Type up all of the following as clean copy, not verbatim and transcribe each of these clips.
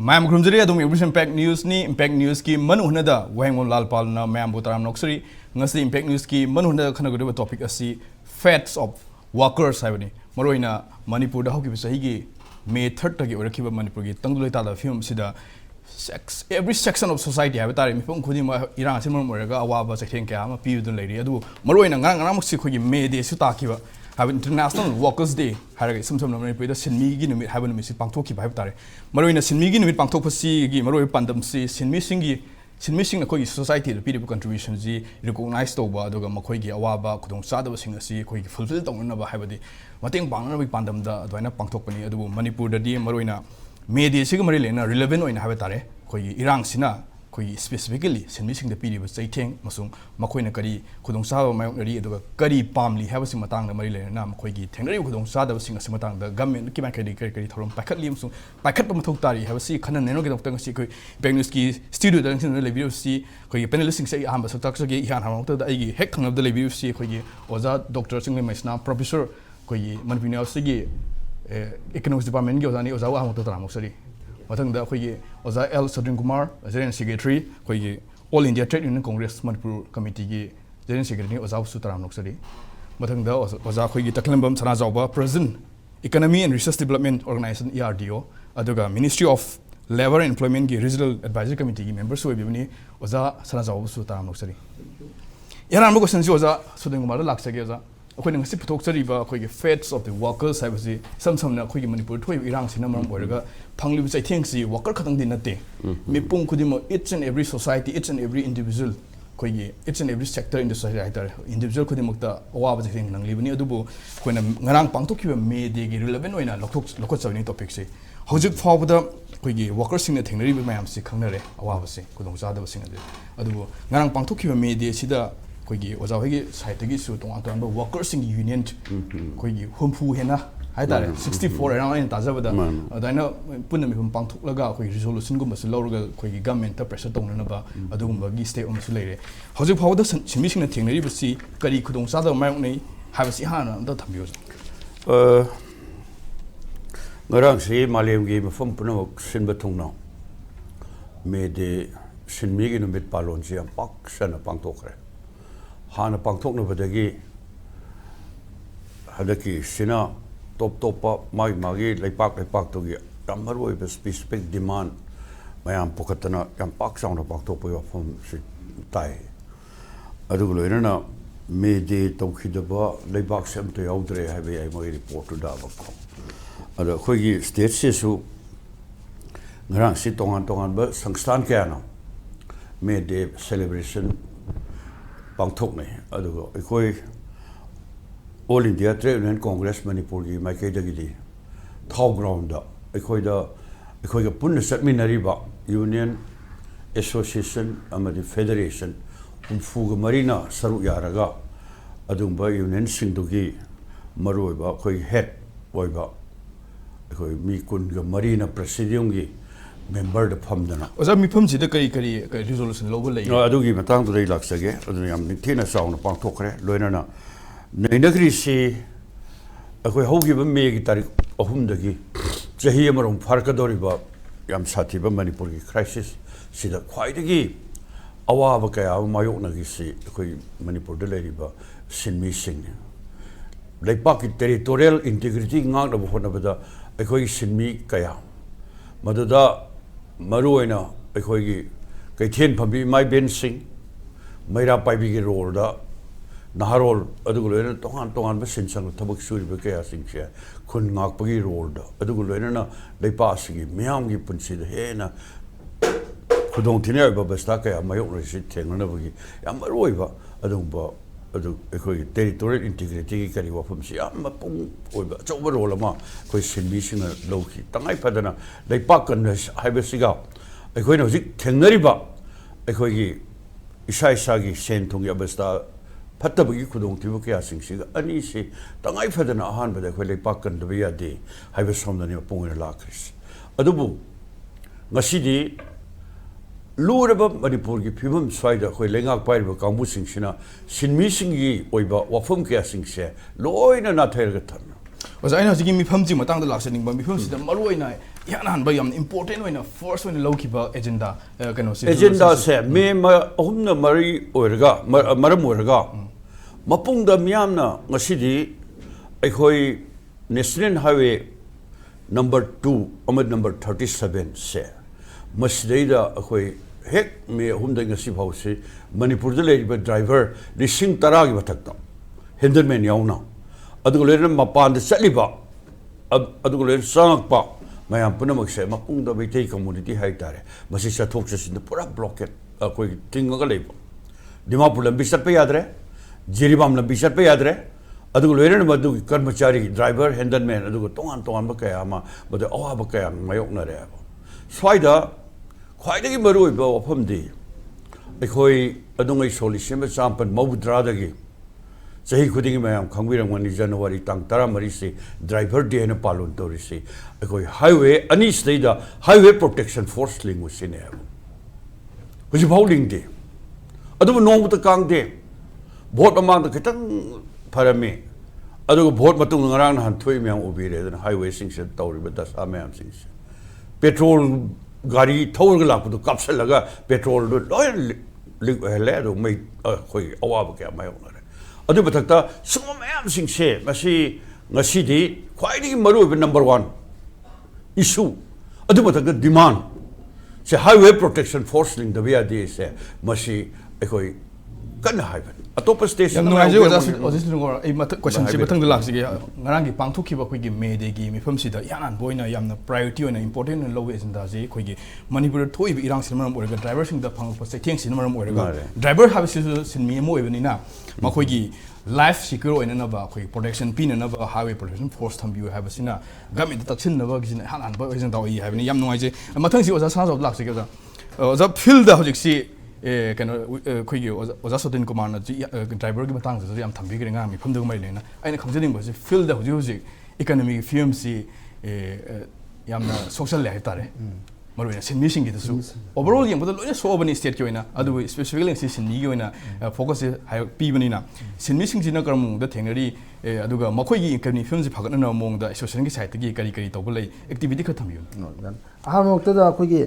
ma'am घुमजरी अदुम एवरीस impact news की मनुहनदा Wahengbam Lalpal ना ma'am बोताराम नोक्सरी ngasi impact news की मनुहनदा खनगदब टॉपिक असि facts of workers हाइबनी मरोइना मणिपुर दा हौकी सही की May 3rd तगी ओरखिबा मणिपुर की तंगदुलै तादा फिल्म सिदा every section of society हाइबा तारे मिफम खुदि मा इरां सिमर मोरगा अवाबा चखें क्या मा पिउदन लेरि अदु मरोइना ngang मक्सि खोगी मे दे सु ताकिबा International Workers Day हारगे समसम मणिपुर सिनमीगी नुमित हाइबा नुमिसि पांगथोखि हाइबा तारे मरोइना सिनमीगी नुमित पांगथोखपसि गी मरोइ पांदमसि सिनमीसिंग अखोगी सोसाइटी द पीरिबु कंट्रीब्यूशन जी रिकॉग्नाइज तौबा अदुगा मखोइगी अवाबा खुदोंग चादबसिंग असि अखोगी फुलफिल तौननबा हाइबदि मतेंग पांगनबि पांदमदा अदुइना पांगथोकपनि अदुबु मणिपुर ददि मरोइना मे दे सिग मरि लेना रिलेवेंट ओइना हाइबा तारे अखोगी इरांगसिना अखोगी स्पेसिफिकली सिनमीसिंग द पीरिबु चैथेंग मसुंग मखोइना करी खुदोंग चाबा मायोनरि अदुगा करी पामली हाइबसि मतांगदा मरि लेना मखोगी थेंगनरि खुदोंग चादबसिंग असि मतांगदा गवर्नमेंट की माइकरि करी थौरम पाखतलि मसुंग पाखतप मथौ तारि हाइबसि खनन नेनो गेदोक्तंग असि अखोई बेंगलुस की स्टूडियो दंग लेबिरुसि अखोई पैनलिस्टिंग से अहम सक्ताक्सगे इहान हामौतदा अइगी हेक खंगबदा लेबिरुसि अखोई ओजा डॉक्टर चिंगलेन मैसनाम प्रोफेसर अखोई मनपुर यूनिवर्सिटी इकोनॉमिक्स डिपार्टमेंट की ओजानी ओजा हामौतदा तरामोसरि मथंगदा अखोई ओजा एल Sotinkumar जनरल सेक्रेटरी अखोई all India trade union Congress Manipur committee की जनरल सेक्रेटरी ओजा सु तरामोसरि मथंगदा ओजा अखोई Takhelambam Sanajaoba president economy and research development organisation ERDO अदुगा ministry of labour and employment की रीजनल एडवाइजरी कमिटी की मेंबर्स होइबिबनी ओजा Sanajaoba सु तरामोसरि याराम क्वेश्चन से ओजा Sotinkumar लाक्सगे ओजा अखोई ngasi पुथोक्चरिबा अखोई फेट्स ऑफ द वर्कर्स हाइबसि समसमना अखोई मणिपुर थोइ इरांग सिना मरम ओरगा फंगलिबु चैथेंगसि वर्कर खतंग नते मिपुंग खुदिम each and every society each and every individual अखोई each and every sector in the society हाइतार इंडिविजुअल खुदिमक्ता अवाबा चैथेंग नंगलिबनि अदुबु अखोइना ngarang पांगथोखिबा मे दे गी रिलेवेंट ओइना लखोचबनि टॉपिक से हौजिक फावबदा अखोई वर्कर्स सिंग थेंगनरिबा मायामसि खंगनरे अवाबसि खुदोंग चादबसिंग अदुबु ngarang पांगथोखिबा मे दे सिदा अखोई ओजा होगी साइटगी सु तोंग तोंग वर्कर्स सिंग यूनियन अखोई हुमफु हेना हाइतारे 64 अराउंड ताजबदा अदाइना पुनमि हुम पांगथोकलगा अखोई रिजोल्यूशन गुमबसु लौरगा अखोई गवर्नमेंट ता प्रेशर तौननबा अदुगुमबगी स्टेप अमसु लेरे हौजिक फावदा सिमिसिंग थेंगनरिबसि करी खुदोंग चादा मायोंनै हाबसि हाना अमदा थम्बियो ngarang si malemgi mafam punamok sinba thungna mede sinmigi numit palonji am pak sana pangtokre hana pangthokna badagi hadaki sina top magi leipak to gi tamaroi be specific demand mayam pokatana yam pak sauna pangthokpo yafam si tai aduguloina me de tawkhidaba leibak sem to yaudre habe ai moi report da bako ada khogi state se su ngarang si tongan ba sangstan kya na me de celebration pangthok nei adugo khoi all india trade union congress manipur gi maike dagi di thau ground da khoi ga punna satminari ba union association amadi federation umfuga marina saru yaraga adumba union singdugi maroi ba khoi head oiba khoi mi kun ga marina presidium gi member the famdana oza mifam sida kari resolution logo lei adugi matang du laksage adu yam thina sauna pangthokre loinana nainagri si akhoi hogi ba me gi tarik ahum dagi chahi amarom farkadori ba yam sathi ba manipur gi crisis sida khwai dagi awaba kaya mayok nagi si akhoi manipur de leri ba sinmi sing leipak territorial integrity ngang da bhona bada akhoi sinmi kaya maduda maruina akhoi kaithen phambi mai ben sing maira paibi gi role da naharol aduguloina tongan ba sinsang thabak suri ba kaya sing sia khun ngak pagi role da aduguloina na leipa sigi miyam gi punsi da he na khudong thine ba basta kaya mayok ri si thengna bagi yam maroi ba adungba adu akhoi territorial integrity ki kari wa phum si am pung oi ba choba role ma khoi sinbi sing lo ki tangai phadana leipa kan haiba siga akhoi na hojik thengnari ba akhoi gi isa gi sen thong ya basta phatabagi khudong tibu kya sing siga ani si tangai phadana ahan ba akhoi leipa kan da ya de haiba somna ni pung ina la kris adubu ngasidi luraba manipur gi phibam swaida khoi lengak pairba kangbu singsina sinmi singi oiba wafum kya singse loina na thair ga than ꯑꯣꯖꯥ ꯑꯩꯅ ꯍꯧꯖꯤꯛꯀꯤ ꯃꯤꯐꯝꯁꯤ ꯃꯇꯥꯡꯗ ꯂꯥꯛꯆꯅꯤꯡꯕ ꯃꯤꯐꯝꯁꯤꯗ ꯃꯔꯨꯑꯣꯏꯅ ꯏꯍꯥꯟ ꯍꯥꯟꯕ ꯌꯥꯝꯅ important ꯑꯣꯏꯅ force ꯑꯣꯏꯅ ꯂꯧꯈꯤꯕ ꯑꯦꯖꯦꯟꯗꯥ ꯀꯩꯅꯣꯁꯤ ꯑꯦꯖꯦꯟꯗꯥꯁꯦ ꯃꯦ ꯑꯍꯨꯝꯅ ꯃꯔꯤ ꯑꯣꯏꯔꯒ ꯃꯔꯝ ꯑꯣꯏꯔꯒ ꯃꯄꯨꯡꯗ ꯃꯤꯌꯥꯝꯅ ꯉꯁꯤꯗꯤ ꯑꯩꯈꯣꯏ ꯅꯦꯁꯅꯦꯜ ꯍꯥꯏꯋꯦ ꯅꯝꯕꯔ 2 ꯑꯃꯗꯤ ꯅꯝꯕꯔ 37 ꯁꯦ ꯃꯁꯤꯗꯩꯗ ꯑꯩꯈꯣꯏ ꯍꯦꯛ ꯃꯦ ꯑꯍꯨꯝꯗꯒꯤ ꯉꯁꯤ ꯐꯥꯎꯁꯤ ꯃꯅꯤꯄꯨꯔꯗ ꯂꯩꯔꯤꯕ ꯗ꯭ꯔꯥꯏꯚꯔ 10,000ꯒꯤ ꯃꯊꯛꯇ ꯍꯦꯟꯗꯜꯃꯦꯟ ꯌꯥꯎꯅ ꯑꯗꯨꯒ ꯂꯣꯏꯅꯅ ꯃꯄꯥꯟꯗ ꯆꯠꯂꯤꯕ ꯑꯗꯨꯒ ꯂꯣꯏꯅ ꯆꯪꯉꯛꯄ ꯃꯌꯥꯝ ꯄꯨꯝꯅꯃꯛꯁꯦ ꯃꯄꯨꯡꯗ ꯃꯩꯇꯩ ꯀꯝꯃꯨꯅꯤꯇꯤ ꯍꯥꯏꯇꯥꯔꯦ ꯃꯁꯤ ꯆꯠꯊꯣꯛ ꯆꯠꯁꯤꯟꯗ ꯄꯨꯔꯥ ꯕ꯭ꯂꯣꯀꯦꯠ ꯑꯩꯈꯣꯏꯒꯤ ꯇꯤꯡꯉꯒ ꯂꯩꯕ ꯗꯤꯃꯥꯄꯨꯔ ꯂꯝꯕꯤ ꯆꯠꯄ ꯌꯥꯗ꯭ꯔꯦ ꯖꯤꯔꯤꯕꯥꯝ ꯂꯝꯕꯤ ꯆꯠꯄ ꯌꯥꯗ꯭ꯔꯦ ꯑꯗꯨꯒ ꯂꯣꯏꯅꯅ ꯃꯗꯨꯒꯤ ꯀꯔꯃꯆꯥꯔꯤ ꯗ꯭ꯔꯥꯏꯚꯔ ꯍꯦꯟꯗꯜꯃꯦꯟ ꯑꯗꯨꯒ ꯇꯣꯉꯥꯟ ꯇꯣꯉꯥꯟꯕ ꯀꯌꯥ ꯑꯃ ꯃꯗꯨ ꯑꯋꯥꯕ ꯀꯌꯥ ꯃꯥꯌꯣꯛꯅꯔꯦꯕ ꯁ꯭ꯋꯥꯏꯗ ꯈ꯭ꯋꯥꯏꯗꯒꯤ ꯃꯔꯨꯑꯣꯏꯕ ꯋꯥꯐꯝꯗꯤ ꯑꯩꯈꯣꯏ ꯑꯗꯨꯉꯩ ꯁꯣꯜꯂꯤꯁꯤꯕ ꯆꯥꯝꯄꯟ ꯃꯧꯗ꯭ꯔꯥꯗꯒꯤ ꯆꯍꯤ ꯈꯨꯗꯤꯡꯒꯤ ꯃꯌꯥꯝ ꯈꯪꯕꯤꯔꯝꯒꯅꯤ ꯖꯅꯋꯥꯔꯤ ꯇꯥꯡ 13ꯁꯤ ꯗ꯭ꯔꯥꯏꯚꯔ ꯗꯦ ꯍꯥꯏꯅ ꯄꯥꯂꯣꯟ ꯇꯧꯔꯤꯁꯤ ꯑꯩꯈꯣꯏ ꯍꯥꯏꯋꯦ ꯑꯅꯤꯁꯤꯗꯩꯗ ꯍꯥꯏꯋꯦ ꯄ꯭ꯔꯣꯇꯦꯛꯁꯟ ꯐꯣꯔꯁ ꯂꯤꯡꯕꯁꯤꯅꯦꯕ ꯍꯧꯖꯤꯛꯐꯥꯎ ꯂꯤꯡꯗꯦ ꯑꯗꯨꯕꯨ ꯅꯣꯡꯃꯇ ꯀꯥꯡꯗꯦ ꯚꯣꯠ ꯃꯃꯥꯡꯗ ꯈꯤꯇꯪ ꯐꯔꯝꯃꯤ ꯑꯗꯨꯒ ꯚꯣꯠ ꯃꯇꯨꯡꯗ ꯉꯔꯥꯡ ꯅꯍꯥꯟ ꯊꯣꯛꯏ ꯃꯌꯥꯝ ꯎꯕꯤꯔꯦ ꯑꯗꯨꯅ ꯍꯥꯏꯋꯦꯁꯤꯡꯁꯤꯗ ꯇꯧꯔꯤꯕ ꯗꯁꯥ ꯃꯌꯥꯝꯁꯤꯡꯁꯦ ꯄꯦꯇ꯭ꯔꯣꯜ ꯒꯥꯔꯤ ꯊꯧꯔꯒ ꯂꯥꯛꯄꯗꯨ ꯀꯥꯞꯁꯤꯜꯂꯒ ꯄꯦꯇ꯭ꯔꯣꯜꯗꯨ ꯂꯣꯏꯅ ꯂꯤꯛ ꯑꯣꯏꯍꯜꯂꯦ ꯑꯗꯨꯒ ꯃꯩ ꯑꯩꯈꯣꯏꯒꯤ ꯑꯋꯥꯕ ꯀꯌꯥ ꯃꯥꯌꯣꯛꯅꯔꯦ ꯑꯗꯨꯒꯤ ꯃꯊꯛꯇ ꯁꯤꯒꯨꯝꯕ ꯃꯌꯥꯝꯁꯤꯡꯁꯦ ꯃꯁꯤ ꯉꯁꯤꯗꯤ ꯈ꯭ꯋꯥꯏꯗꯒꯤ ꯃꯔꯨꯑꯣꯏꯕ ꯅꯝꯕꯔ 1 ꯏꯁꯨ ꯑꯗꯨꯒꯤ ꯃꯊꯛꯇ ꯗꯤꯃꯥꯟ ꯁꯦ ꯍꯥꯏꯋꯦ ꯄ꯭ꯔꯣꯇꯦꯛꯁꯟ ꯐꯣꯔꯁ ꯂꯤꯡꯗꯕ ꯌꯥꯗꯦꯁꯦ ꯃꯁꯤ ꯑꯩꯈꯣꯏ ꯀꯟꯅ ꯍꯥꯏꯕꯅꯤ ꯑꯇꯣꯞꯄ ꯁ꯭ꯇꯦꯠ ꯌꯥꯝ ꯅꯨꯡꯉꯥꯏꯖꯩ ꯑꯣꯖꯥ ꯁꯣꯇꯤꯟꯀꯨꯃꯥꯔ ꯑꯩ ꯀꯣꯏꯁꯟꯁꯤ ꯃꯊꯪꯗ ꯂꯥꯛꯆꯒꯦ ꯉꯔꯥꯡꯒꯤ ꯄꯥꯡꯊꯣꯛꯈꯤꯕ ꯑꯩꯈꯣꯏꯒꯤ ꯃꯦ ꯗꯦꯒꯤ ꯃꯤꯐꯝꯁꯤꯗ ꯏꯍꯥꯟ ꯍꯥꯟꯕ ꯑꯣꯏꯅ ꯌꯥꯝꯅ ꯄ꯭ꯔꯥꯏꯌꯣꯔꯤꯇꯤ ꯑꯣꯏꯅ ꯏꯝꯄꯣꯔꯇꯦꯟ ꯑꯣꯏꯅ ꯂꯧꯕ ꯑꯦꯖꯦꯟꯗꯥꯁꯤ ꯑꯩꯈꯣꯏꯒꯤ ꯃꯅꯤꯄꯨꯔꯗ ꯊꯣꯛꯏꯕ ꯏꯔꯥꯡꯁꯤꯅ ꯃꯔꯝ ꯑꯣꯏꯔꯒ ꯗ꯭ꯔꯥꯏꯚꯔꯁꯤꯡꯗ ꯐꯪꯉꯛꯄ ꯆꯩꯊꯦꯡꯁꯤꯅ ꯃꯔꯝ ꯑꯣꯏꯔꯒ ꯗ꯭ꯔꯥꯏꯚꯔ ꯍꯥꯏꯕꯁꯤꯁꯨ ꯁꯤꯟꯃꯤ ꯑꯃ ꯑꯣꯏꯕꯅꯤꯅ ꯃꯈꯣꯏꯒꯤ ꯂꯥꯏꯐ ꯁꯤꯀ꯭ꯌꯣꯔ ꯑꯣꯏꯅꯅꯕ ꯑꯩꯈꯣꯏ ꯄ꯭ꯔꯣꯇꯦꯛꯁꯟ ꯄꯤꯅꯅꯕ ꯍꯥꯏꯋꯦ ꯄ꯭ꯔꯣꯇꯦꯛꯁꯟ ꯐꯣꯔꯁ ꯊꯝꯕꯤꯌꯨ ꯍꯥꯏꯕꯁꯤꯅ ꯒꯃꯦꯟꯇ ꯇꯛꯁꯤꯟꯅꯕꯒꯤꯁꯤꯅ ꯏꯍꯥꯟ ꯍꯥꯟꯕ ꯑꯦꯖꯦꯟꯗꯥ ꯑꯣꯏ ꯍꯥꯏꯕꯅꯤ ꯌꯥꯝ ꯅꯨꯡꯉꯥꯏꯖꯩ ꯃꯊꯪꯁꯤ ꯑꯣꯖꯥ ꯁꯅꯥꯖꯥꯎꯕ ꯂꯥꯛꯆꯒꯦ ꯑꯣꯖꯥ ꯑꯣꯖꯥ ꯐꯤꯜꯗ ꯍꯧꯖꯤꯛꯁꯤ ꯀꯩꯅꯣ ꯑꯩꯈꯣꯏꯒꯤ ꯑꯣꯖꯥ ꯁꯣꯇꯤꯟꯀꯨꯃꯥꯔꯅꯁꯨ ꯗ꯭ꯔꯥꯏꯚꯔꯒꯤ ꯃꯇꯥꯡꯗꯁꯨ ꯌꯥꯝ ꯊꯝꯕꯤꯈ꯭ꯔꯦ ꯉꯔꯥꯡ ꯃꯤꯐꯝꯗꯨꯒ ꯃꯔꯤ ꯂꯩꯅꯅ ꯑꯩꯅ ꯈꯪꯖꯅꯤꯡꯕꯁꯤ ꯐꯤꯜꯗ ꯍꯧꯖꯤꯛ ꯍꯧꯖꯤꯛ ꯏꯀꯅꯃꯤꯒꯤ ꯐꯤꯕꯝꯁꯤ ꯌꯥꯝꯅ ꯁꯣꯛꯆꯜꯂꯦ ꯍꯥꯏꯇꯥꯔꯦ ꯃꯔꯨꯑꯣꯏꯅ ꯁꯤꯟꯃꯤꯁꯤꯡꯒꯤꯗꯁꯨ ꯑꯣꯚꯔꯑꯣꯜ ꯌꯦꯡꯕꯗ ꯂꯣꯏꯅ ꯁꯣꯛꯑꯕꯅꯤ ꯁ꯭ꯇꯦꯠꯀꯤ ꯑꯣꯏꯅ ꯑꯗꯨꯕꯨ ꯁ꯭ꯄꯦꯁꯤꯐꯤꯀꯦꯜꯂꯤ ꯉꯁꯤ ꯁꯤꯟꯃꯤꯒꯤ ꯑꯣꯏꯅ ꯐꯣꯀꯁꯁꯦ ꯄꯤꯕꯅꯤꯅ ꯁꯤꯟꯃꯤꯁꯤꯡꯁꯤꯅ ꯀꯔꯝꯕ ꯃꯑꯣꯡꯗ ꯊꯦꯡꯅꯔꯤ ꯑꯗꯨꯒ ꯃꯈꯣꯏꯒꯤ ꯏꯀꯅꯃꯤ ꯐꯤꯕꯝꯁꯤ ꯐꯒꯠꯅꯅꯕ ꯃꯑꯣꯡꯗ ꯑꯦꯁꯣꯁꯤꯌꯦꯁꯟꯒꯤ ꯁꯥꯏꯠꯇꯒꯤ ꯀꯔꯤ ꯀꯔꯤ ꯇꯧꯕ ꯂꯩ ꯑꯦꯛꯇꯤꯚꯤꯇꯤ ꯈꯔ ꯊꯝꯕꯤꯌꯨ ꯑꯍꯥꯟꯕ ꯃꯛꯇꯗ ꯑꯩꯈꯣꯏꯒꯤ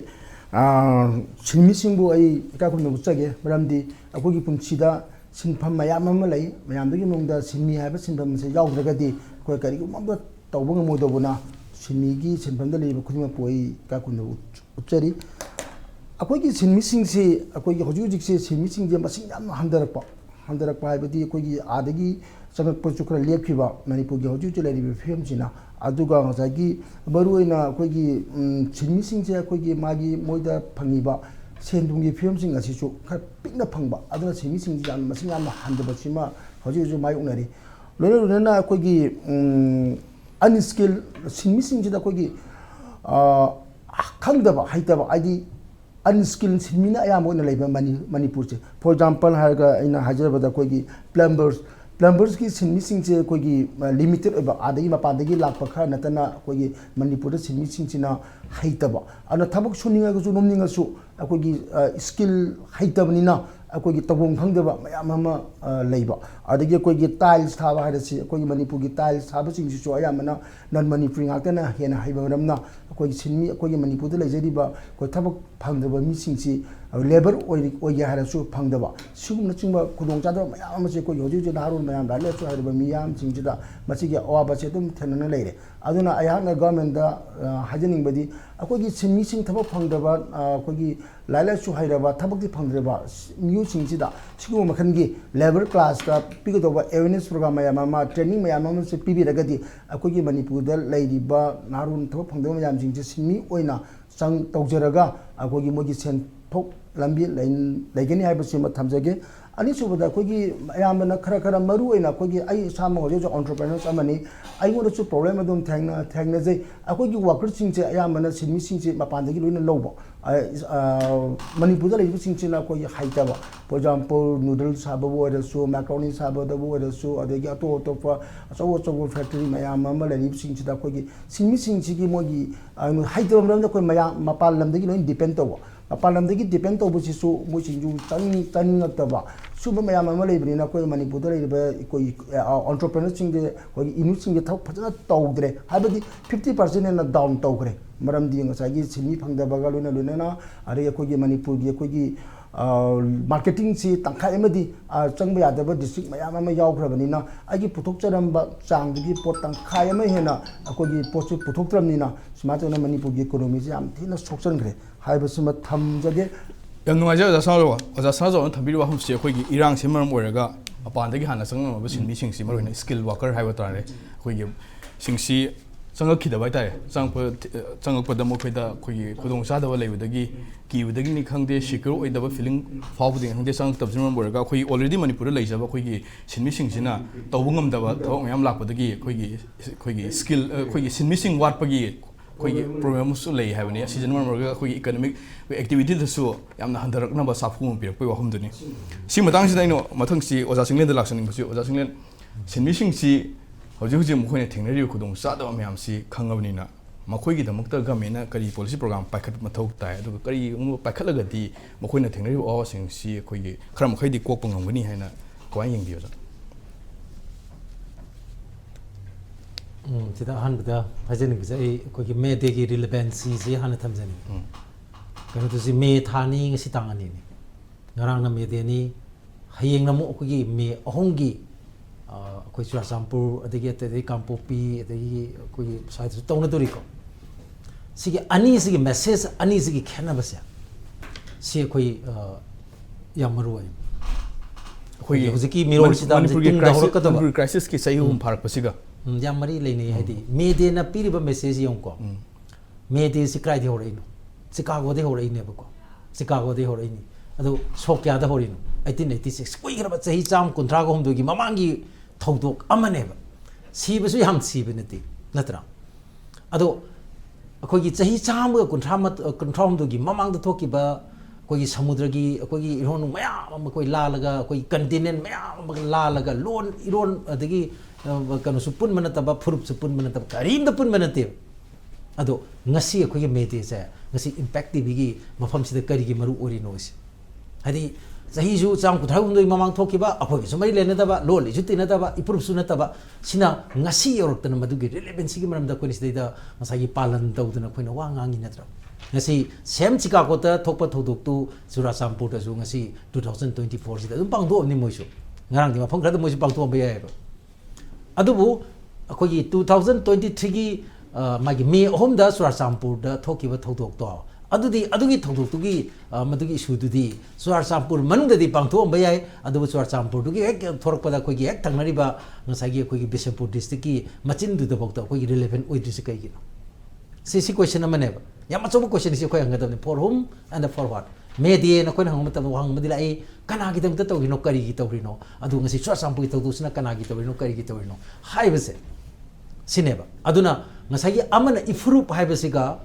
ꯁꯤꯟꯃꯤꯁꯤꯡꯕꯨ ꯑꯩ ꯏꯀꯥꯏ ꯈꯨꯝꯅꯕ ꯎꯠꯆꯒꯦ ꯃꯔꯝꯗꯤ ꯑꯩꯈꯣꯏꯒꯤ ꯄꯨꯟꯁꯤꯗ ꯁꯤꯟꯐꯝ ꯃꯌꯥꯝ ꯑꯃ ꯂꯩ ꯃꯌꯥꯝꯗꯨꯒꯤ ꯃꯅꯨꯡꯗ ꯁꯤꯟꯃꯤ ꯍꯥꯏꯕ ꯁꯤꯟꯐꯝꯁꯦ ꯌꯥꯎꯗ꯭ꯔꯒꯗꯤ ꯑꯩꯈꯣꯏ ꯀꯔꯤꯒꯨꯝꯕ ꯑꯃ ꯇꯧꯕ ꯉꯝꯃꯣꯏꯗꯧꯕꯅ ꯁꯤꯟꯃꯤꯒꯤ ꯁꯤꯟꯐꯝꯗ ꯂꯩꯔꯤꯕ ꯈꯨꯗꯤꯡꯃꯛꯄꯨ ꯑꯩ ꯏꯀꯥꯏ ꯈꯨꯝꯅꯕ ꯎꯠꯆꯔꯤ ꯑꯩꯈꯣꯏꯒꯤ ꯁꯤꯟꯃꯤꯁꯤꯡꯁꯤ ꯑꯩꯈꯣꯏꯒꯤ ꯍꯧꯖꯤꯛ ꯍꯧꯖꯤꯛꯁꯦ ꯁꯤꯟꯃꯤꯁꯤꯡꯁꯦ ꯃꯁꯤꯡ ꯌꯥꯝꯅ ꯍꯟꯊꯔꯛꯄ ꯍꯥꯏꯕꯗꯤ ꯑꯩꯈꯣꯏꯒꯤ ꯑꯥꯗꯒꯤ ꯆꯪꯉꯛꯄꯁꯨ ꯈꯔ ꯂꯦꯞꯈꯤꯕ ꯃꯅꯤꯄꯨꯔꯒꯤ ꯍꯧꯖꯤꯛ ꯍꯧꯖꯤꯛ ꯂꯩꯔꯤꯕ ꯐꯤꯕꯝꯁꯤꯅ ꯑꯗꯨꯒ ꯉꯁꯥꯏꯒꯤ ꯃꯔꯨꯑꯣꯏꯅ ꯑꯩꯈꯣꯏꯒꯤ ꯁꯤꯟꯃꯤꯁꯤꯡꯁꯦ ꯑꯩꯈꯣꯏꯒꯤ ꯃꯥꯒꯤ ꯃꯣꯏꯗ ꯐꯪꯉꯤꯕ ꯁꯦꯟ ꯊꯨꯝꯒꯤ ꯐꯤꯕꯝꯁꯤꯡ ꯑꯁꯤꯁꯨ ꯈꯔ ꯄꯤꯛꯅ ꯐꯪꯕ ꯑꯗꯨꯅ ꯁꯤꯟꯃꯤꯁꯤꯡꯁꯤ ꯌꯥꯝꯅ ꯃꯁꯤꯡ ꯌꯥꯝꯅ ꯍꯟꯊꯕꯁꯤꯃ ꯍꯧꯖꯤꯛ ꯍꯧꯖꯤꯛ ꯃꯥꯌꯣꯛꯅꯔꯤ ꯂꯣꯏꯅꯅ ꯑꯩꯈꯣꯏꯒꯤ ꯑꯟꯁ꯭ꯀꯤꯜ ꯁꯤꯟꯃꯤꯁꯤꯡꯁꯤꯗ ꯑꯩꯈꯣꯏꯒꯤ ꯈꯪꯗꯕ ꯍꯩꯇꯕ ꯍꯥꯏꯗꯤ अनस्किल सिनमीना अयाम ओइना लेबा मणिपुर से फॉर एग्जांपल हारगा इना हाजरबदा कोई प्लम्बर्स की सिनमी सिंग से कोई लिमिटेड ओइबा आदगी मपादगी लाखपा खा नतना कोई मणिपुर सिनमी सिंग सिना हैतबा अना थबक सुनिंगागसु नोमनिंगासु कोई स्किल हैतबनिना कोई तबों खंगदबा मयाम अमा लेबा अदगी कोई टाइल्स थाबा हारसि कोई मणिपुर की टाइल्स थाबा सिंगसिसु अयामना नन मणिपुर ngakana हेना हैबरमना कोई सिनमी कोई मणिपुर द लेजरिबा कोई थबक फंगदबा मिसिंगसि लेबर ओइ हारसु फंगदबा सिगुम नचिंबा खुदों चादबा मयाम से कोई होजि जे नारो मयाम दा लेसु हारबा मियाम सिंगजिदा मसिगे अवाबा से तुम थेनना लेरे अदुना अयाना गवर्नमेंट दा हाजनिंगबदी अकोगी सिनमी सिंग थबक फंगदबा अकोगी लाइलासु हाइरबा थबकति फंगदबा मियु सिंगजिदा सिगुम मखनगी लेबर क्लास दा पिगदबा अवेयरनेस प्रोग्राम मयाम ट्रेनिंग मयाम से पिबिरगदी अकोगी मणिपुर दा लेरिबा नारो थबक फंगदबा मयाम सिंगजि सिनमी ओइना संग तौजरगा अकोगी मोगी सेन थोक लंबी लेगनी हाइबसिम थमजगे अनिसुबदा कोगी अयामना खरा खरा मरु ओइना कोगी आई साम होजे जो एंटरप्रेन्योर्स अमनी आइगोनसु प्रॉब्लम अदुम थैंगना जे अकोगी वर्कर सिंगसे अयामना सिनमी सिंगसे मपानदगी लोइना लौबो मणिपुरदा लेबि सिंगसेना कोगी हाइताबा फॉर एग्जांपल नूडल्स साबबो ओरसु मैक्रोनी साबदबो ओरसु अदगी अतोपा अचो फैक्ट्री मयाम अमा लेबि सिंगसेदा कोगी सिनमी सिंगसिगी मोगी हाइताबा मरमदा कोई मया मपाल लमदगी लोइन डिपेंड तोबो ꯃꯄꯥꯟꯂꯝꯗꯒꯤ ꯗꯤꯄꯦꯟ ꯇꯧꯕꯁꯤꯁꯨ ꯃꯣꯏꯁꯤꯡꯁꯨ ꯆꯥꯅꯤꯡꯉꯛꯇꯕ ꯁꯨꯝꯕ ꯃꯌꯥꯝ ꯑꯃ ꯂꯩꯕꯅꯤꯅ ꯑꯩꯈꯣꯏ ꯃꯅꯤꯄꯨꯔꯗ ꯂꯩꯔꯤꯕ ꯑꯩꯈꯣꯏ ꯑꯣꯟꯇꯔꯄ꯭ꯔꯦꯅꯔꯁꯤꯡꯁꯦ ꯑꯩꯈꯣꯏꯒꯤ ꯏꯅꯨꯠꯁꯤꯡꯁꯦ ꯊꯕꯛ ꯐꯖꯅ ꯇꯧꯗ꯭ꯔꯦ ꯍꯥꯏꯕꯗꯤ 50% ꯍꯦꯟꯅ ꯗꯥꯎꯟ ꯇꯧꯈ꯭ꯔꯦ ꯃꯔꯝꯗꯤ ꯉꯁꯥꯏꯒꯤ ꯁꯤꯟꯃꯤ ꯐꯪꯗꯕꯒ ꯂꯣꯏꯅꯅ ꯑꯗꯩ ꯑꯩꯈꯣꯏꯒꯤ ꯃꯅꯤꯄꯨꯔꯒꯤ ꯑꯩꯈꯣꯏꯒꯤ ꯃꯥꯔꯀꯦꯇꯤꯡꯁꯤ ꯇꯪꯈꯥꯏ ꯑꯃꯗꯤ ꯆꯪꯕ ꯌꯥꯗꯕ ꯗꯤꯁꯇ꯭ꯔꯤꯛ ꯃꯌꯥꯝ ꯑꯃ ꯌꯥꯎꯈ꯭ꯔꯕꯅꯤꯅ ꯑꯩꯒꯤ ꯄꯨꯊꯣꯛꯆꯔꯝꯕ ꯆꯥꯡꯗꯨꯒꯤ ꯄꯣꯠ ꯇꯪꯈꯥꯏ ꯑꯃ ꯍꯦꯟꯅ ꯑꯩꯈꯣꯏꯒꯤ ꯄꯣꯠꯁꯤ ꯄꯨꯊꯣꯛꯇ꯭ꯔꯕꯅꯤ나 ꯁꯨꯃꯥꯏꯅ ꯇꯧꯅ ꯃꯅꯤꯄꯨꯔꯒꯤ ꯏꯀꯣꯅꯣꯃꯤꯁꯤ ꯌꯥꯝ ꯊꯤꯅ ꯁꯣꯛꯆꯟꯈ꯭ꯔꯦ ꯍꯥꯏꯕꯁꯤꯃ ꯊꯝꯖꯒꯦ ꯌꯥꯝ ꯅꯨꯡꯉꯥꯏꯖꯩ ꯑꯣꯖꯥ ꯁꯅꯥꯖꯥꯎꯕ ꯑꯣꯖꯥ ꯁꯅꯥꯖꯥꯎꯕꯅ ꯊꯝꯕꯤꯔꯤꯕ ꯋꯥꯐꯝꯁꯤ ꯑꯩꯈꯣꯏꯒꯤ ꯏꯔꯥꯡꯁꯤ ꯃꯔꯝ ꯑꯣꯏꯔꯒ ꯃꯄꯥꯟꯗꯒꯤ ꯍꯥꯟꯅ ꯆꯪꯂꯝꯃꯕ ꯁꯤꯟꯃꯤꯁꯤꯡꯁꯤ ꯃꯔꯨꯑꯣꯏꯅ ꯁ꯭ꯀꯤꯜ ꯋꯥꯀꯔ ꯍꯥꯏꯕ ꯇꯥꯔꯦ ꯑꯩꯈꯣꯏꯒꯤ ꯁꯤꯡꯁꯤ ꯆꯪꯉꯛꯈꯤꯗꯕ ꯍꯥꯏꯇꯥꯔꯦ ꯆꯪꯉꯛꯄꯗ ꯃꯈꯣꯏꯗ ꯑꯩꯈꯣꯏꯒꯤ ꯈꯨꯗꯣꯡꯆꯥꯗꯕ ꯂꯩꯕꯗꯒꯤ ꯀꯤꯕꯗꯒꯤꯅꯤ ꯈꯪꯗꯦ ꯁꯦꯀ꯭ꯌꯣꯔ ꯑꯣꯏꯗꯕ ꯐꯤꯂꯤꯡ ꯐꯥꯎꯕꯗꯒꯤ ꯈꯪꯗꯦ ꯆꯪꯉꯛꯇꯕꯁꯤꯅ ꯃꯔꯝ ꯑꯣꯏꯔꯒ ꯑꯩꯈꯣꯏꯒꯤ ꯑꯣꯜꯔꯦꯗꯤ ꯃꯅꯤꯄꯨꯔꯗ ꯂꯩꯖꯕ ꯑꯩꯈꯣꯏꯒꯤ ꯁꯤꯟꯃꯤꯁꯤꯡꯁꯤꯅ ꯇꯧꯕ ꯉꯝꯗꯕ ꯊꯕꯛ ꯃꯌꯥꯝ ꯂꯥꯛꯄꯗꯒꯤ ꯑꯩꯈꯣꯏꯒꯤ ꯁ꯭ꯀꯤꯜ ꯑꯩꯈꯣꯏꯒꯤ ꯁꯤꯟꯃꯤꯁꯤꯡ ꯋꯥꯠꯄꯒꯤ ꯑꯩꯈꯣꯏꯒꯤ ꯄ꯭ꯔꯣꯕ꯭ꯂꯦꯝ ꯑꯃꯁꯨ ꯂꯩ ꯍꯥꯏꯕꯅꯤ ꯑꯁꯤꯁꯤꯅ ꯃꯔꯝ ꯑꯣꯏꯔꯒ ꯑꯩꯈꯣꯏꯒꯤ ꯏꯀꯣꯅꯣꯃꯤꯛ ꯑꯦꯛꯇꯤꯚꯤꯇꯤꯗꯁꯨ ꯌꯥꯝꯅ ꯍꯟꯊꯔꯛꯅꯕ ꯁꯥꯐꯨ ꯑꯃ ꯄꯤꯔꯛꯄꯒꯤ ꯋꯥꯐꯝꯗꯨꯅꯤ ꯁꯤ ꯃꯇꯥꯡꯁꯤꯗ ꯑꯩꯅ ꯃꯊꯪꯁꯤ ꯑꯣꯖꯥ ꯆꯤꯡꯂꯦꯟꯗ ꯂꯥꯛꯆꯅꯤꯡꯕꯁꯤ ꯑꯣꯖꯥ ꯆꯤꯡꯂꯦꯟ ꯁꯤꯟꯃꯤꯁꯤꯡꯁꯤ ꯍꯧꯖꯤꯛ ꯃꯈꯣꯏꯅ ꯊꯦꯡꯅꯔꯤꯕ ꯈꯨꯗꯣꯡꯆꯥꯗꯕ ꯃꯌꯥꯝꯁꯤ ꯈꯪꯉꯕꯅꯤꯅ ꯃꯈꯣꯏꯒꯤꯗꯃꯛꯇ ꯒꯃꯦꯟꯅ ꯀꯔꯤ ꯄꯣꯂꯤꯁꯤ ꯄ꯭ꯔꯣꯒ꯭ꯔꯥꯝ ꯄꯥꯏꯈꯠꯄ ꯃꯊꯧ ꯇꯥꯏ ꯑꯗꯨꯒ ꯀꯔꯤꯒꯨꯝꯕ ꯄꯥꯏꯈꯠꯂꯒꯗꯤ ꯃꯈꯣꯏꯅ ꯊꯦꯡꯅꯔꯤꯕ ꯑꯋꯥꯕꯁꯤꯡꯁꯤ ꯑꯩꯈꯣꯏꯒꯤ ꯈꯔ ꯃꯈꯩꯗꯤ ꯀꯣꯛꯄ ꯉꯝꯒꯅꯤ ꯍꯥꯏꯅ ꯀꯃꯥꯏꯅ ꯌꯦꯡꯕꯤꯌꯨ ꯑꯣꯖꯥ ꯁꯤꯗ ꯑꯍꯥꯟꯕꯗ ꯍꯥꯏꯖꯅꯤꯡꯕꯁꯦ ꯑꯩꯈꯣꯏꯒꯤ ꯃꯦ ꯗꯦꯒꯤ ꯔꯤꯂꯦꯚꯦꯟꯁꯤꯁꯤ ꯍꯥꯟꯅ ꯊꯝꯖꯅꯤꯡꯉꯤ ꯀꯩꯅꯣꯗꯨꯁꯤ ꯃꯦ ꯊꯥꯅꯤ ꯉꯁꯤ ꯇꯥꯡ 2ꯅꯤ ꯉꯔꯥꯡꯅ ꯃꯦ ꯗꯦꯅꯤ ꯍꯌꯦꯡꯅ ꯑꯃꯨꯛ ꯑꯩꯈꯣꯏꯒꯤ ꯃꯦ 3ꯒꯤ ꯑꯩꯈꯣꯏ ꯆꯨꯔꯆꯥꯟꯄꯨꯔ ꯑꯗꯒꯤ ꯑꯇꯩ ꯀꯥꯡꯄꯣꯛꯄꯤ ꯑꯗꯒꯤ ꯑꯩꯈꯣꯏꯒꯤ ꯁ꯭ꯋꯥꯏꯗꯁꯨ ꯇꯧꯅꯗꯣꯔꯤꯀꯣ ꯁꯤꯒꯤ ꯑꯅꯤꯁꯤꯒꯤ ꯃꯦꯁꯦꯖ ꯑꯅꯤꯁꯤꯒꯤ ꯈꯦꯠꯅꯕꯁꯦ ꯁꯤ ꯑꯩꯈꯣꯏ ꯌꯥꯝ ꯃꯔꯨ ꯑꯣꯏ ꯑꯩꯈꯣꯏꯒꯤ ꯍꯧꯖꯤꯛꯀꯤ ꯃꯤꯔꯣꯜꯁꯤꯗ ꯇꯨꯡꯗ ꯍꯧꯔꯛꯀꯗꯕ ꯃꯅꯤꯄꯨꯔ ꯀ꯭ꯔꯥꯏꯁꯤꯁꯀꯤ ꯆꯍꯤ 3 ꯐꯥꯔꯛꯄꯁꯤꯒ ꯌꯥꯝ ꯃꯔꯤ ꯂꯩꯅꯩ ꯍꯥꯏꯗꯤ ꯃꯦ ꯗꯦꯅ ꯄꯤꯔꯤꯕ ꯃꯦꯁꯦꯖ ꯌꯦꯡꯉꯨꯀꯣ ꯃꯦ ꯗꯦꯁꯤ ꯀꯗꯥꯏꯗꯒꯤ ꯍꯧꯔꯛꯏꯅꯣ ꯆꯤꯀꯥꯒꯣꯗꯒꯤ ꯍꯧꯔꯛꯏꯅꯦꯕꯀꯣ ꯆꯤꯀꯥꯒꯣꯗꯒꯤ ꯍꯧꯔꯛꯏꯅꯤ ꯑꯗꯣ ꯁꯣꯛ ꯀꯌꯥꯗ ꯍꯧꯔꯤꯅꯣ 1886 ꯀꯨꯏꯈ꯭ꯔꯕ ꯆꯍꯤ 139ꯒꯤ ꯃꯃꯥꯡꯒꯤ ꯊꯧꯗꯣꯛ ꯑꯃꯅꯦꯕ ꯁꯤꯕꯁꯨ ꯌꯥꯝ ꯁꯤꯕ ꯅꯠꯇ꯭ꯔꯥ ꯑꯗꯣ ꯑꯩꯈꯣꯏꯒꯤ ꯆꯍꯤ 139ꯒꯤ ꯃꯃꯥꯡꯗ ꯊꯣꯛꯈꯤꯕ ꯑꯩꯈꯣꯏꯒꯤ ꯁꯃꯨꯗ꯭ꯔꯒꯤ ꯑꯩꯈꯣꯏꯒꯤ ꯏꯔꯣꯟ ꯃꯌꯥꯝ ꯑꯃ ꯑꯩꯈꯣꯏ ꯂꯥꯜꯂꯒ ꯑꯩꯈꯣꯏꯒꯤ ꯀꯟꯇꯤꯅꯦꯟ ꯃꯌꯥꯝ ꯑꯃ ꯂꯥꯜꯂꯒ ꯂꯣꯟ ꯏꯔꯣꯟ ꯑꯗꯒꯤ ꯀꯩꯅꯣꯁꯨ ꯄꯨꯟꯕ ꯅꯠꯇꯕ ꯐꯨꯔꯨꯞꯁꯨ ꯄꯨꯟꯕ ꯅꯠꯇꯕ ꯀꯔꯤꯝꯇ ꯄꯨꯟꯕ ꯅꯠꯇꯦꯕ ꯑꯗꯣ ꯉꯁꯤ ꯑꯩꯈꯣꯏꯒꯤ ꯃꯦ ꯗꯦꯁꯦ ꯉꯁꯤ ꯏꯝꯄꯦꯛ ꯇꯤꯚꯤꯒꯤ ꯃꯐꯝꯁꯤꯗ ꯀꯔꯤꯒꯤ ꯃꯔꯨ ꯑꯣꯏꯔꯤꯅꯣ ꯁꯤ ꯍꯥꯏꯗꯤ ꯆꯍꯤꯁꯨ 139ꯒꯤ ꯃꯃꯥꯡ ꯊꯣꯛꯈꯤꯕ ꯑꯩꯈꯣꯏꯒꯤꯁꯨ ꯃꯔꯤ ꯂꯩꯅꯗꯕ ꯂꯣꯜꯂꯤꯁꯨ ꯇꯤꯟꯅꯗꯕ ꯏꯄꯨꯔꯨꯞꯁꯨ ꯅꯠꯇꯕ ꯁꯤꯅ ꯉꯁꯤ ꯌꯧꯔꯛꯇꯅ ꯃꯗꯨꯒꯤ ꯔꯤꯂꯦꯚꯦꯟꯁꯤꯒꯤ ꯃꯔꯝꯗ ꯑꯩꯈꯣꯏꯅ ꯁꯤꯗꯩꯗ ꯉꯁꯥꯏꯒꯤ ꯄꯥꯂꯟ ꯇꯧꯗꯅ ꯑꯩꯈꯣꯏꯅ ꯋꯥ ꯉꯥꯡꯉꯤ ꯅꯠꯇ꯭ꯔꯥ ngasi sem Chicago ta thokpa thodok tu Churachandpur ta su ngasi 2024 sida adum pangdo ni moisu ngarang di mafang khada moisu pangdo ba yai ba adubu akogi 2023 gi magi me hom da Churachandpur da thoki ba thodok to adugi thodok tu gi madugi issue du di Churachandpur manung da di pangdo ba yai adubu Churachandpur du gi ek thorak pa da koi gi ek thangnari ba ngasai gi koi gi Bishanpur district ki machin du da bok ta koi gi relevant oi dis kai gi si question amane ba yama chobu question si koi angada ni for whom and for what me di na koi hang matam wang madila ai kana gi dam ta to gi no kari gi to ri no adu ngasi Churachandpur to du sina kana gi to ri no kari gi to ri no hai ba se sineba aduna ngasai gi amana ifrup hai ba siga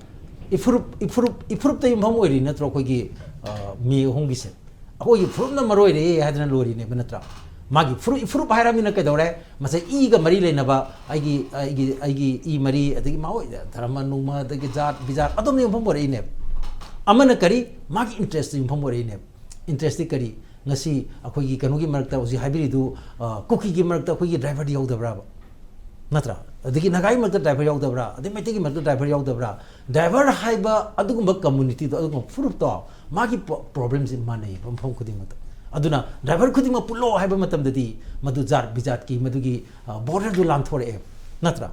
ifrup tai mham oi ri na tro koi gi me hong gi se akoi gi frup na maroi re hadna lori ne banatra magi frup hai ramina kai dore masai i ga mari le na ba ai gi i mari adagi maoi dharma numa adagi jat bizar adom ne mham ore ne amana kari magi interest mham ore ne interest kari ngasi akoi gi kanu gi marakta usi haibiri du cookie gi marakta akoi gi driver di yaudabra ba natra adagi nagai marakta driver yaudabra adagi meti gi marakta driver yaudabra driver haiba adugumba community do adugum frup to magi problems in money phom khudi mat aduna driver khudi ma pulo haiba matam dadi madu jar bijat ki madugi border du lan thore natra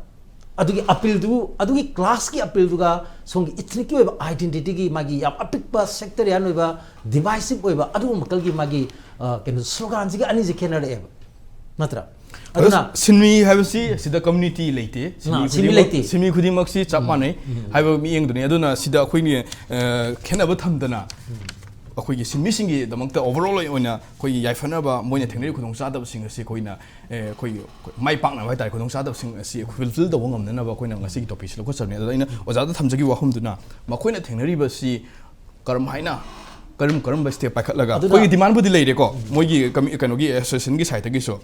adugi appeal du adugi class ki appeal du ga songi ethnic ki identity ki magi yam apikpa sector yan oiba divisive oiba adu makal gi magi ken slogan ji ani ji kenare natra aduna sinmi habsi sida community leite sinmi khudi maksi chapmane haiba mi yeng duni aduna sida khoi ni khenaba thamdana अखोई सिंगी दमकता overall ओइना कोई याइफनबा Moina थेंगरि खुदों चादब सिंग असि कोइना कोइ माइ पाकना high ताइ खुदों चादब सिंग असि fulfil दव ngमननबा Koyna ngasi की topic लको सरने अदाइना ओजादा थमजगी वाहम दुना मखोइना थेंगरि बसि करम हाइना करम बस्ते पाखत लगा कोइ डिमांड बुदि लेरे को मोइगी कनोगी एसोसिएशन की साइड की सो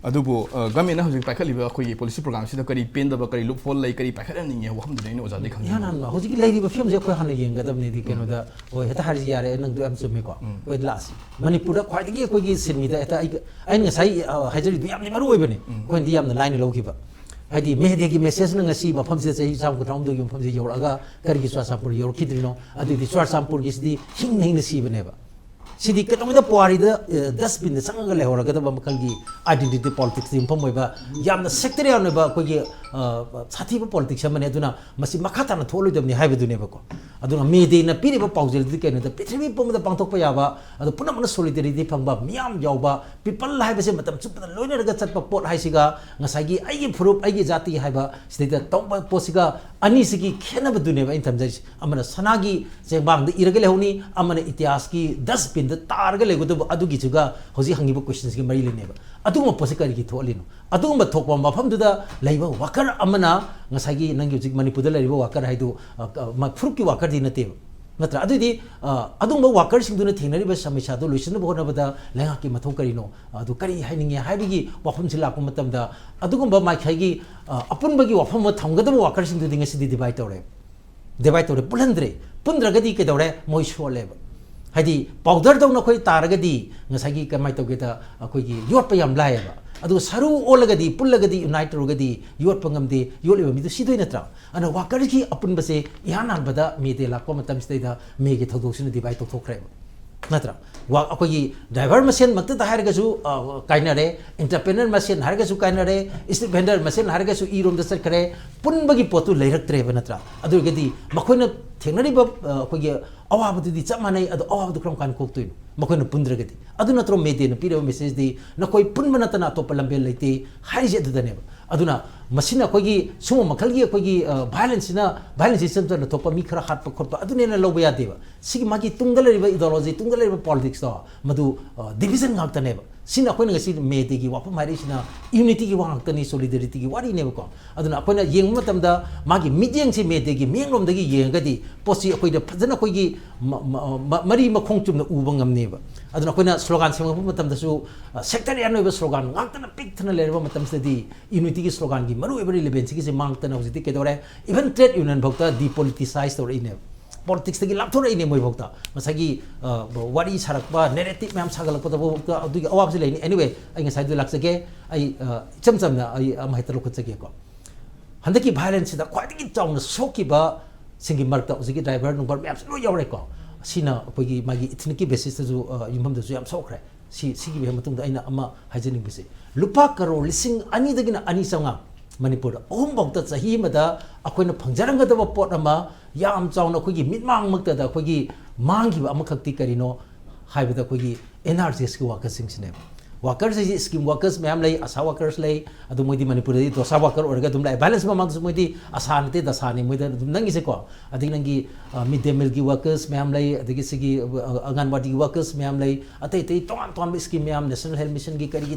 ꯑꯗꯨꯕꯨ ꯒꯃꯦꯟꯅ ꯍꯧꯖꯤꯛ ꯄꯥꯏꯈꯠꯂꯤꯕ ꯑꯩꯈꯣꯏꯒꯤ ꯄꯣꯂꯤꯁꯤ ꯄ꯭ꯔꯣꯒ꯭ꯔꯥꯝꯁꯤꯗ ꯀꯔꯤ ꯄꯦꯟꯗꯕ ꯀꯔꯤ ꯂꯨꯞꯐꯣꯜ ꯂꯩ ꯀꯔꯤ ꯄꯥꯏꯈꯠꯍꯟꯅꯤꯡꯉꯦ ꯋꯥꯐꯝꯗꯨꯅ ꯑꯩꯅ ꯑꯣꯖꯥꯗꯒꯤ ꯈꯪꯅꯤꯡꯉꯤ ꯌꯥꯅ ꯍꯧꯖꯤꯛꯀꯤ ꯂꯩꯔꯤꯕ ꯐꯤꯕꯝꯁꯦ ꯑꯩꯈꯣꯏ ꯍꯥꯟꯅ ꯌꯦꯡꯒꯗꯕꯅꯤꯗꯤ ꯀꯩꯅꯣꯗ ꯍꯣꯏ ꯍꯦꯛꯇ ꯍꯥꯏꯔꯤꯁꯤ ꯌꯥꯔꯦ ꯅꯪꯗꯣ ꯌꯥꯝ ꯆꯨꯝꯃꯦꯀꯣ ꯍꯣꯏ ꯂꯥꯛꯑꯁꯤ ꯃꯅꯤꯄꯨꯔꯗ ꯈ꯭ꯋꯥꯏꯗꯒꯤ ꯑꯩꯈꯣꯏꯒꯤ ꯁꯤꯟꯃꯤꯗ ꯍꯦꯛꯇ ꯑꯩꯅ ꯉꯁꯥꯏ ꯍꯥꯏꯖꯔꯤꯗꯨ ꯌꯥꯝꯅ ꯃꯔꯨ ꯑꯣꯏꯕꯅꯤ ꯑꯩꯈꯣꯏꯅꯗꯤ ꯌꯥꯝꯅ ꯂꯥꯏꯅ ꯂꯧꯈꯤꯕ ꯍꯥꯏꯗꯤ ꯃꯦꯗꯤꯌꯥꯒꯤ ꯃꯦꯁꯦꯖꯅ ꯉꯁꯤ ꯃꯐꯝꯁꯤꯗ ꯆꯍꯤ 1993ꯒꯤ ꯃꯐꯝꯁꯤꯗ ꯌꯧꯔꯛꯑꯒ ꯀꯔꯤꯒꯤ ꯆꯨꯔꯆꯥꯟꯄꯨꯔ ꯌꯧꯔꯛꯈꯤꯗ꯭ꯔꯤꯅꯣ ꯑꯗꯨꯗꯤ ꯆꯨꯔꯆꯥꯟꯄꯨꯔꯒꯤꯁꯤꯗꯤ ꯍꯤꯡꯅ ꯍꯤꯡꯅ ꯁꯤꯕꯅꯦꯕ ꯁꯤꯗꯤ ꯀꯩꯅꯣꯝꯗ ꯄꯨꯋꯥꯔꯤꯗ ꯗꯁꯕꯤꯟꯗ ꯆꯪꯉꯒ ꯂꯩꯍꯧꯔꯒꯗꯕ ꯃꯈꯜꯒꯤ ꯑꯥꯏꯗꯦꯟꯇꯤꯇꯤ ꯄꯣꯂꯤꯇꯤꯛꯁꯇ ꯌꯨꯝꯐꯝ ꯑꯣꯏꯕ ꯌꯥꯝꯅ ꯁꯦꯛꯇꯔꯤꯌꯦꯜ ꯑꯣꯏꯕ ꯑꯩꯈꯣꯏꯒꯤ ꯁꯥꯊꯤꯕ ꯄꯣꯂꯤꯇꯤꯛꯁ ꯑꯃꯅꯤ ꯑꯗꯨꯅ ꯃꯁꯤ ꯃꯈꯥ ꯇꯥꯅ ꯊꯣꯛꯂꯣꯏꯗꯕꯅꯤ ꯍꯥꯏꯕꯗꯨꯅꯦꯕꯀꯣ ꯑꯗꯨꯅ ꯃꯦꯗꯤꯌꯥꯅ ꯄꯤꯔꯤꯕ ꯄꯥꯎꯖꯦꯜꯗꯨꯗꯤ ꯀꯩꯅꯣꯗ ꯄ꯭ꯔꯤꯊꯤꯕꯤ ꯄꯨꯝꯕꯗ ꯄꯥꯡꯊꯣꯛꯄ ꯌꯥꯕ ꯑꯗꯨ ꯄꯨꯝꯅꯃꯛꯅ ꯁꯣꯂꯤꯗꯔꯤꯇꯤ ꯐꯪꯕ ꯃꯤꯌꯥꯝ ꯌꯥꯎꯕ ꯄꯤꯄꯜ ꯍꯥꯏꯕꯁꯦ ꯃꯇꯝ ꯆꯨꯞꯄꯗ ꯂꯣꯏꯅꯔꯒ ꯆꯠꯄ ꯄꯣꯠ ꯍꯥꯏꯁꯤꯒ ꯉꯁꯥꯏꯒꯤ ꯑꯩꯒꯤ ꯐꯨꯔꯨꯞ ꯑꯩꯒꯤ ꯖꯥꯇꯤ ꯍꯥꯏꯕ ꯁꯤꯗꯩꯗ ꯇꯧꯕ ꯄꯣꯠꯁꯤꯒ ꯑꯅꯤꯁꯤꯒꯤ ꯈꯦꯠꯅꯕꯗꯨꯅꯦꯕ ꯑꯩꯅ ꯊꯝꯖꯔꯤꯁꯦ ꯑꯃꯅ ꯁꯅꯥꯒꯤ ꯆꯦꯡꯕꯥꯡꯗ ꯏꯔꯒ ꯂꯩꯍꯧꯅꯤ ꯑꯃꯅ ꯏꯇꯤꯍꯥꯁꯀꯤ ꯗꯁꯕꯤꯟꯗ ꯇꯥꯔꯒ ꯂꯩꯒꯗꯕ ꯑꯗꯨꯒꯤꯁꯤꯒ ꯍꯧꯖꯤꯛ ꯍꯪꯉꯤꯕ ꯀ꯭ꯋꯦꯁꯟꯁꯤꯒ ꯃꯔꯤ ꯂꯩꯅꯦꯕ ꯑꯗꯨꯒꯨꯝꯕ ꯄꯣꯠꯁꯤ ꯀꯔꯤꯒꯤ ꯊꯣꯛꯍꯜꯂꯤꯅꯣ ꯑꯗꯨꯒꯨꯝꯕ ꯊꯣꯛꯄ ꯃꯐꯝꯗꯨꯗ ꯂꯩꯕ ꯋꯥꯀꯔ ꯑꯃꯅ ꯉꯁꯥꯏꯒꯤ ꯅꯪꯒꯤ ꯍꯧꯖꯤꯛ ꯃꯅꯤꯄꯨꯔꯗ ꯂꯩꯔꯤꯕ ꯋꯥꯀꯔ ꯍꯥꯏꯗꯨ ꯐꯨꯔꯨꯞꯀꯤ ꯋꯥꯀꯔꯗꯤ ꯅꯠꯇꯦꯕ ꯅꯠꯇ꯭ꯔꯥ ꯑꯗꯨꯗꯤ ꯑꯗꯨꯒꯨꯝꯕ ꯋꯥꯀꯔꯁꯤꯡꯗꯨꯅ ꯊꯦꯡꯅꯔꯤꯕ ꯁꯃꯁ꯭ꯌꯥꯗꯨ ꯂꯣꯏꯁꯤꯟꯅꯕ ꯍꯣꯠꯅꯕꯗ ꯂꯩꯉꯥꯛꯀꯤ ꯃꯊꯧ ꯀꯔꯤꯅꯣ ꯑꯗꯨ ꯀꯔꯤ ꯍꯥꯏꯅꯤꯡꯉꯦ ꯍꯥꯏꯕꯒꯤ ꯋꯥꯐꯝꯁꯤ ꯂꯥꯛꯄ ꯃꯇꯝꯗ ꯑꯗꯨꯒꯨꯝꯕ ꯃꯥꯏꯀꯩꯒꯤ ꯑꯄꯨꯟꯕꯒꯤ ꯋꯥꯐꯝ ꯑꯃ ꯊꯝꯒꯗꯕ ꯋꯥꯀꯔꯁꯤꯡꯗꯨꯗꯤ ꯉꯁꯤꯗꯤ ꯗꯤꯚꯥꯏꯠ ꯇꯧꯔꯦ ꯄꯨꯜꯍꯟꯗ꯭ꯔꯦ ꯄꯨꯟꯗ꯭ꯔꯒꯗꯤ ꯀꯩꯗꯧꯔꯦ ꯃꯣꯏ ꯁꯣꯜꯂꯦꯕ ꯍꯥꯏꯗꯤ ꯄꯥꯎꯗꯔꯗꯧꯅ ꯑꯩꯈꯣꯏ ꯇꯥꯔꯒꯗꯤ ꯉꯁꯥꯏꯒꯤ ꯀꯃꯥꯏꯅ ꯇꯧꯒꯦꯗ ꯑꯩꯈꯣꯏꯒꯤ ꯌꯣꯠꯄ ꯌꯥꯝ ꯂꯥꯏꯌꯦꯕ ꯑꯗꯨꯒ ꯁꯔꯨ ꯑꯣꯜꯂꯒꯗꯤ ꯄꯨꯜꯂꯒꯗꯤ ꯌꯨꯅꯥꯏꯠ ꯇꯧꯔꯒꯗꯤ ꯌꯣꯠꯄ ꯉꯝꯗꯦ ꯌꯣꯠꯂꯤꯕ ꯃꯤꯗꯨ ꯁꯤꯗꯣꯏ ꯅꯠꯇ꯭ꯔꯥ ꯑꯗꯨꯅ ꯋꯥꯀꯔꯒꯤ ꯑꯄꯨꯟꯕꯁꯦ ꯏꯍꯥꯟ ꯍꯥꯟꯕꯗ ꯃꯦꯗꯤꯌꯥ ꯂꯥꯛꯄ ꯃꯇꯝꯁꯤꯗꯩꯗ ꯃꯦꯒꯤ ꯊꯧꯗꯣꯛꯁꯤꯅ ꯗꯤꯚꯥꯏꯠ ꯇꯧꯊꯣꯛꯈ꯭ꯔꯦꯕ ꯅꯠꯇ꯭ꯔꯥ ꯑꯩꯈꯣꯏꯒꯤ ꯗ꯭राꯏꯚꯔ ꯃꯁꯦꯟ ꯃꯛꯇꯗ ꯍꯥꯏꯔꯒꯁꯨ ꯀꯥꯏꯅꯔꯦ ꯏꯟꯇꯔꯄ꯭ꯔꯦꯅꯔ ꯃꯁꯦꯟ ꯍꯥꯏꯔꯒꯁꯨ ꯀꯥꯏꯅꯔꯦ ꯏꯁꯇ꯭रीट ꯚꯦꯟꯗꯔ ꯃꯁꯦꯟ ꯍꯥꯏꯔꯒꯁꯨ ꯏꯔꯣꯝꯗ ꯆꯠꯈ꯭ꯔꯦ ꯄꯨꯟꯕꯒꯤ ꯄꯣꯠꯇꯨ ꯂꯩꯔꯛꯇ꯭ꯔꯦꯕ ꯅꯠꯇ꯭ꯔꯥ ꯑꯗꯨ ꯑꯣꯏꯔꯒꯗꯤ ꯃꯈꯣꯏꯅ ꯊꯦꯡꯅꯔꯤꯕ ꯑꯩꯈꯣꯏꯒꯤ ꯑꯋꯥꯕꯗꯨꯗꯤ ꯆꯞ ꯃꯥꯟꯅꯩ ꯑꯗꯣ ꯑꯋꯥꯕꯗꯨ ꯀꯔꯝ ꯀꯥꯟꯗ ꯀꯣꯛꯇꯣꯏꯅꯣ ꯃꯈꯣꯏꯅ ꯄꯨꯟꯗ꯭ꯔꯒꯗꯤ ꯑꯗꯨ ꯅꯠꯇ꯭ꯔꯣ ꯃꯦꯗꯤꯌꯥꯅ ꯄꯤꯔꯤꯕ ꯃꯦꯁꯦꯖꯗꯤ ꯅꯈꯣꯏ ꯄꯨꯟꯕ ꯅꯠꯇꯅ ꯑꯇꯣꯞꯄ ꯂꯝꯕꯦꯜ ꯂꯩꯇꯦ ꯍꯥꯏꯔꯤꯁꯦ ꯑꯗꯨꯗꯅꯦꯕ ꯑꯗꯨꯅ ꯃꯁꯤꯅ ꯑꯩꯈꯣꯏꯒꯤ ꯁꯨꯝꯕ ꯃꯈꯜꯒꯤ ꯑꯩꯈꯣꯏꯒꯤ ꯚꯥꯏꯂꯦꯟꯁ ꯁꯤꯁꯇꯦꯝꯗ ꯊꯣꯛꯄ ꯃꯤ ꯈꯔ ꯍꯥꯠꯄ ꯈꯣꯠꯄ ꯑꯗꯨꯅꯦꯅ ꯂꯧꯕ ꯌꯥꯗꯦꯕ ꯁꯤꯒꯤ ꯃꯥꯒꯤ ꯇꯨꯡꯗ ꯂꯩꯔꯤꯕ ꯏꯗꯤꯑꯣꯂꯣꯖꯤ ꯇꯨꯡꯗ ꯂꯩꯔꯤꯕ ꯄꯣꯂꯤꯇꯤꯛꯁꯇꯣ ꯃꯗꯨ ꯗꯤꯕꯤꯖꯟ ꯉꯥꯛꯇꯅꯦꯕ ꯁꯤꯅ ꯑꯩꯈꯣꯏꯅ ꯉꯁꯤ ꯃꯦꯗꯤꯌꯥꯒꯤ ꯋꯥꯐꯝ ꯍꯥꯏꯔꯤꯁꯤꯅ ꯌꯨꯅꯤꯇꯤꯒꯤ ꯋꯥ ꯉꯥꯛꯇꯅꯤ ꯁꯣꯂꯤꯗꯔꯤꯇꯤꯒꯤ ꯋꯥꯔꯤꯅꯦꯕꯀꯣ ꯑꯗꯨꯅ ꯑꯩꯈꯣꯏꯅ ꯌꯦꯡꯕ ꯃꯇꯝꯗ ꯃꯥꯒꯤ ꯃꯤꯠꯌꯦꯡꯁꯤ ꯃꯦꯗꯤꯌꯥꯒꯤ ꯃꯤꯠꯌꯦꯡꯂꯣꯝꯗꯒꯤ ꯌꯦꯡꯉꯒꯗꯤ ꯄꯣꯠꯁꯤ ꯑꯩꯈꯣꯏꯗ ꯐꯖꯅ ꯑꯩꯈꯣꯏꯒꯤ ꯃꯔꯤ ꯃꯈꯣꯡ ꯆꯨꯝꯅ ꯎꯕ ꯉꯝꯅꯦꯕ ꯑꯗꯨꯅ ꯑꯩꯈꯣꯏꯅ ꯁ꯭ꯂꯣꯒꯥꯟ ꯁꯦꯝꯒꯠꯄ ꯃꯇꯝꯗꯁꯨ ꯁꯦꯛꯇꯔꯤꯌꯦꯜ ꯑꯣꯏꯕ ꯁ꯭ꯂꯣꯒꯥꯟ ꯉꯥꯛꯇꯅ ꯄꯤꯛꯊꯅ ꯂꯩꯔꯕ ꯃꯇꯝꯁꯤꯗꯗꯤ ꯌꯨꯅꯤꯇꯤꯒꯤ ꯁ꯭ꯂꯣꯒꯥꯟꯒꯤ ꯃꯔꯨꯑꯣꯏꯕ ꯔꯤꯂꯦꯚꯦꯟꯁꯤꯒꯤꯁꯦ ꯃꯥꯡꯇꯅ ꯍꯧꯖꯤꯛꯇꯤ ꯀꯩꯗꯧꯔꯦ ꯏꯚꯟ ꯇ꯭ꯔꯦꯗ ꯌꯨꯅꯤꯌꯟ ꯐꯥꯎꯇ ꯗꯤꯄꯣꯂꯤꯇꯤꯁꯥꯏꯖ ꯇꯧꯔꯛꯏꯅꯦꯕ ꯄꯣꯂꯤꯇꯤꯛꯁꯇꯒꯤ ꯂꯥꯞꯊꯣꯔꯛꯏꯅꯦ ꯃꯣꯏꯐꯥꯎꯇ ꯉꯁꯥꯏꯒꯤ ꯋꯥꯔꯤ ꯁꯥꯔꯛꯄ ꯅꯦꯔꯦꯇꯤꯞ ꯃꯌꯥꯝ ꯁꯥꯒꯠꯂꯛꯄꯗꯐꯥꯎꯇ ꯑꯗꯨꯒꯤ ꯑꯋꯥꯕꯁꯤ ꯂꯩꯅꯤ ꯑꯦꯅꯤꯋꯦ ꯑꯩ ꯉꯁꯥꯏꯗꯨ ꯂꯥꯛꯆꯒꯦ ꯑꯩ ꯏꯆꯝ ꯆꯝꯅ ꯑꯩ ꯑꯃ ꯍꯦꯛꯇ ꯂꯧꯈꯠꯆꯒꯦꯀꯣ ꯍꯟꯗꯛꯀꯤ ꯚꯥꯏꯂꯦꯟꯁꯁꯤꯗ ꯈ꯭ꯋꯥꯏꯗꯒꯤ ꯆꯥꯎꯅ ꯁꯣꯛꯈꯤꯕꯁꯤꯡꯒꯤ ꯃꯔꯛꯇ ꯍꯧꯖꯤꯛꯀꯤ ꯗ꯭राꯏꯚꯔ ꯅꯨꯡꯚꯔ ꯃꯌꯥꯝꯁꯤ ꯂꯣꯏ ꯌꯥꯎꯔꯦꯀꯣ ꯁꯤꯅ ꯑꯩꯈꯣꯏꯒꯤ ꯃꯥꯒꯤ ꯏꯊꯅꯤꯛꯀꯤ ꯕꯦꯁꯤꯁꯇꯁꯨ ꯌꯨꯝꯐꯝꯗꯁꯨ ꯌꯥꯝ ꯁꯣꯛꯈ꯭ꯔꯦ ꯁꯤꯒꯤ ꯃꯇꯨꯡꯗ ꯑꯩꯅ ꯑꯃ ꯍꯥꯏꯖꯅꯤꯡꯕꯁꯦ ꯂꯨꯄꯥ ꯀꯔꯣꯔ 2,000 ꯃꯅꯤꯄꯨꯔꯗ ꯑꯍꯨꯝꯐꯥꯎꯇ ꯆꯍꯤ ꯑꯃꯗ ꯑꯩꯈꯣꯏꯅ ꯐꯪꯖꯔꯝꯒꯗꯕ ꯄꯣꯠ ꯑꯃ ꯌꯥꯝ ꯆꯥꯎꯅ ꯑꯩꯈꯣꯏꯒꯤ ꯃꯤꯠꯃꯥꯡꯃꯛꯇꯗ ꯑꯩꯈꯣꯏꯒꯤ ꯃꯥꯡꯈꯤꯕ ꯑꯃꯈꯛꯇꯤ ꯀꯔꯤꯅꯣ ꯍꯥꯏꯕꯗ ꯑꯩꯈꯣꯏꯒꯤ NRGSꯀꯤ ꯋꯥꯀꯔꯁꯤꯡꯁꯤꯅꯦꯕ ꯋꯥꯀꯔꯁꯤꯡꯁꯤ ꯁ꯭ꯀꯤꯝ ꯋꯥꯀꯔꯁ ꯃꯌꯥꯝ ꯂꯩ ꯑꯁꯥ ꯋꯥꯀꯔꯁ ꯂꯩ ꯑꯗꯨ ꯃꯣꯏꯗꯤ ꯃꯅꯤꯄꯨꯔꯗꯗꯤ ꯗꯣꯁꯥ ꯋꯥꯀꯔ ꯑꯣꯏꯔꯒ ꯑꯗꯨꯝ ꯂꯥꯛꯑꯦ ꯚꯥꯏꯂꯦꯟꯁ ꯃꯃꯥꯡꯗꯁꯨ ꯃꯣꯏꯗꯤ ꯑꯁꯥ ꯅꯠꯇꯦ ꯗꯁꯥꯅꯤ ꯃꯣꯏꯗ ꯑꯗꯨꯝ ꯅꯪꯒꯤꯁꯦꯀꯣ ꯑꯗꯒꯤ ꯅꯪꯒꯤ ꯃꯤꯗ ꯗꯦ ꯃꯤꯜꯒꯤ ꯋꯥꯀꯔꯁ ꯃꯌꯥꯝ ꯂꯩ ꯑꯗꯒꯤ ꯁꯤꯒꯤ ꯑꯪꯒꯟꯋꯥꯗꯤꯒꯤ ꯋꯥꯀꯔꯁ ꯃꯌꯥꯝ ꯂꯩ ꯑꯇꯩ ꯑꯇꯩ ꯇꯣꯉꯥꯟ ꯇꯣꯉꯥꯟꯕ ꯁ꯭ꯀꯤꯝ ꯃꯌꯥꯝ ꯅꯦꯁꯅꯦꯜ ꯍꯦꯜꯊ ꯃꯤꯁꯟꯒꯤ ꯀꯔꯤꯒꯤ